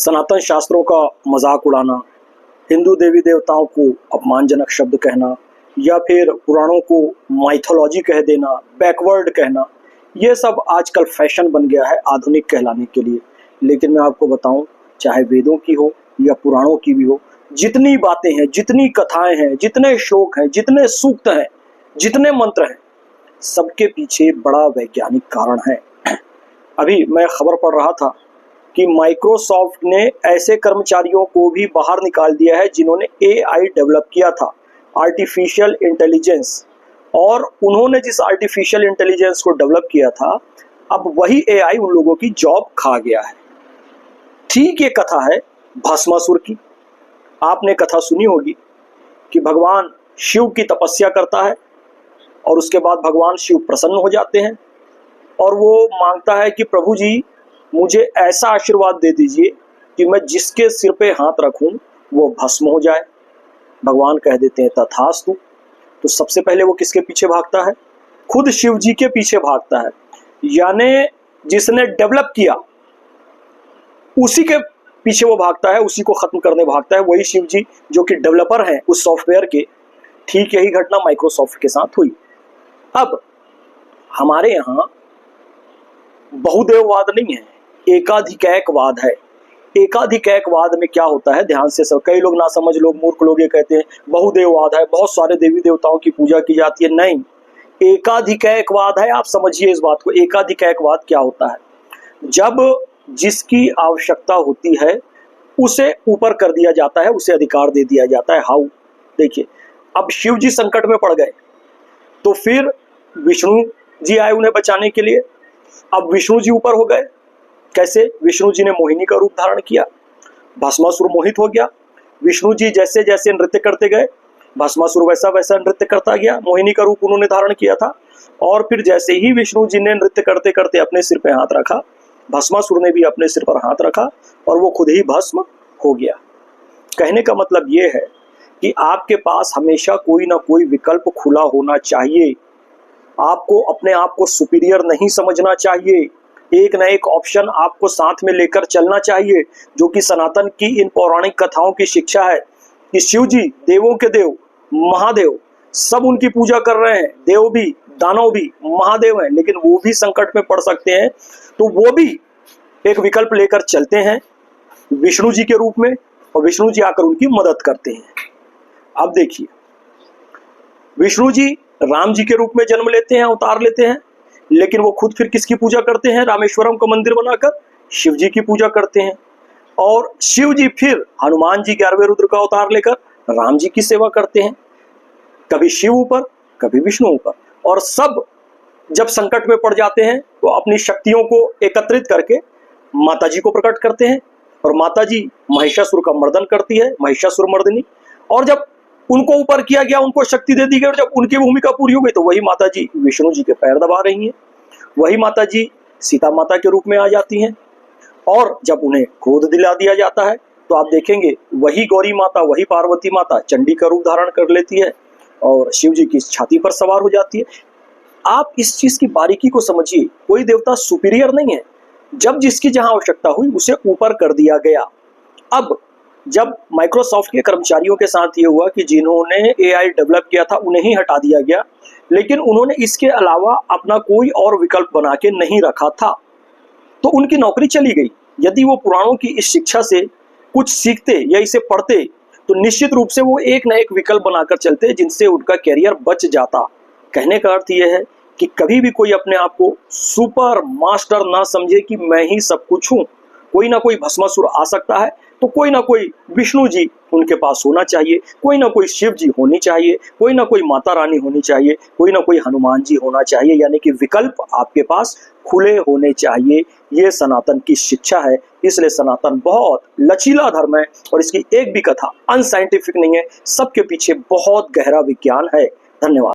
सनातन शास्त्रों का मजाक उड़ाना, हिंदू देवी देवताओं को अपमानजनक शब्द कहना या फिर पुराणों को माइथोलॉजी कह देना, बैकवर्ड कहना, ये सब आजकल फैशन बन गया है आधुनिक कहलाने के लिए। लेकिन मैं आपको बताऊं, चाहे वेदों की हो या पुराणों की भी हो, जितनी बातें हैं, जितनी कथाएं हैं, जितने श्लोक हैं, जितने सूक्त हैं, जितने मंत्र हैं, सबके पीछे बड़ा वैज्ञानिक कारण है। अभी मैं खबर पढ़ रहा था कि माइक्रोसॉफ्ट ने ऐसे कर्मचारियों को भी बाहर निकाल दिया है जिन्होंने एआई डेवलप किया था, आर्टिफिशियल इंटेलिजेंस। और उन्होंने जिस आर्टिफिशियल इंटेलिजेंस को डेवलप किया था, अब वही एआई उन लोगों की जॉब खा गया है। ठीक ये कथा है भस्मासुर की। आपने कथा सुनी होगी कि भगवान शिव की तपस्या करता है और उसके बाद भगवान शिव प्रसन्न हो जाते हैं और वो मांगता है कि प्रभु जी, मुझे ऐसा आशीर्वाद दे दीजिए कि मैं जिसके सिर पे हाथ रखूं वो भस्म हो जाए। भगवान कह देते हैं तथास्तु। तो सबसे पहले वो किसके पीछे भागता है? खुद शिव जी के पीछे भागता है। यानी जिसने डेवलप किया उसी के पीछे वो भागता है, उसी को खत्म करने भागता है, वही शिव जी जो कि डेवलपर हैं उस सॉफ्टवेयर के। ठीक यही घटना माइक्रोसॉफ्ट के साथ हुई। अब हमारे यहाँ बहुदेववाद नहीं है, एकाधिकैकवाद है। एकाधिकैकवाद में क्या होता है, ध्यान से सब, कई लोग ना समझ लोग, मूर्ख लोग ये कहते हैं बहुदेववाद है, बहुत सारे देवी देवताओं की पूजा की जाती है। नहीं, एकाधिकैकवाद है। आप समझिए इस बात को। एकाधिकैकवाद क्या होता है? जब जिसकी आवश्यकता होती है उसे ऊपर कर दिया जाता है, उसे अधिकार दे दिया जाता है। हाउ? देखिए, अब शिव जी संकट में पड़ गए तो फिर विष्णु जी आए उन्हें बचाने के लिए। अब विष्णु जी ऊपर हो गए। कैसे? विष्णु जी ने मोहिनी का रूप धारण किया, भस्मासुर मोहित हो गया। विष्णु जी जैसे जैसे नृत्य करते गए, भस्मासुर वैसा वैसा नृत्य करता गया। मोहिनी का रूप उन्होंने धारण किया था और फिर जैसे ही विष्णु जी ने नृत्य करते करते अपने सिर पे हाथ रखा, भस्मासुर ने भी अपने सिर पर हाथ रखा और वो खुद ही भस्म हो गया। कहने का मतलब ये है कि आपके पास हमेशा कोई ना कोई विकल्प खुला होना चाहिए। आपको अपने आप को सुपीरियर नहीं समझना चाहिए। एक ना एक ऑप्शन आपको साथ में लेकर चलना चाहिए, जो कि सनातन की इन पौराणिक कथाओं की शिक्षा है कि शिव जी देवों के देव, महादेव, सब उनकी पूजा कर रहे हैं। देव भी, दानव भी महादेव हैं, लेकिन वो भी संकट में पड़ सकते हैं। तो वो भी एक विकल्प लेकर चलते हैं विष्णु जी के रूप में, और विष्णु जी आकर उनकी मदद करते हैं। अब देखिए, विष्णु जी राम जी के रूप में जन्म लेते हैं, अवतार लेते हैं, लेकिन वो खुद फिर किसकी पूजा करते हैं? रामेश्वरम का मंदिर बनाकर शिव जी की पूजा करते हैं। और शिव जी फिर हनुमान जी 11वें रुद्र का अवतार लेकर राम जी की सेवा करते हैं। कभी शिव ऊपर, कभी विष्णु ऊपर। और सब जब संकट में पड़ जाते हैं तो अपनी शक्तियों को एकत्रित करके माता जी को प्रकट करते हैं और माता जी महिषासुर का मर्दन करती है, महिषासुर मर्दिनी। और जब उनको ऊपर किया गया, उनको शक्ति दे दी गई और जब उनकी भूमिका पूरी हो गई तो वही माता जी विष्णु जी के पैर दबा रही हैं। वही माता जी सीता माता के रूप में आ जाती हैं। और जब उन्हें क्रोध दिला दिया जाता है तो आप देखेंगे वही गौरी माता, वही पार्वती माता चंडी का रूप धारण कर लेती है और शिव जी की छाती पर सवार हो जाती है। आप इस चीज की बारीकी को समझिए। कोई देवता सुपीरियर नहीं है। जब जिसकी जहां आवश्यकता हुई उसे ऊपर कर दिया गया। अब जब माइक्रोसॉफ्ट के कर्मचारियों के साथ ये हुआ कि जिन्होंने एआई डेवलप किया था उन्हें ही हटा दिया गया, लेकिन उन्होंने इसके अलावा अपना कोई और विकल्प बना के नहीं रखा था, तो उनकी नौकरी चली गई। यदि वो पुराणों की इस शिक्षा से कुछ सीखते या इसे पढ़ते तो निश्चित रूप से वो एक न एक विकल्प बनाकर चलते जिनसे उनका कैरियर बच जाता। कहने का अर्थ यह है कि कभी भी कोई अपने आप को सुपर मास्टर ना समझे कि मैं ही सब कुछ हूं। कोई ना कोई भस्मासुर आ सकता है तो कोई ना कोई विष्णु जी उनके पास होना चाहिए, कोई ना कोई शिव जी होनी चाहिए, कोई ना कोई माता रानी होनी चाहिए, कोई ना कोई हनुमान जी होना चाहिए। यानी कि विकल्प आपके पास खुले होने चाहिए। ये सनातन की शिक्षा है। इसलिए सनातन बहुत लचीला धर्म है और इसकी एक भी कथा अनसाइंटिफिक नहीं है। सबके पीछे बहुत गहरा विज्ञान है। धन्यवाद।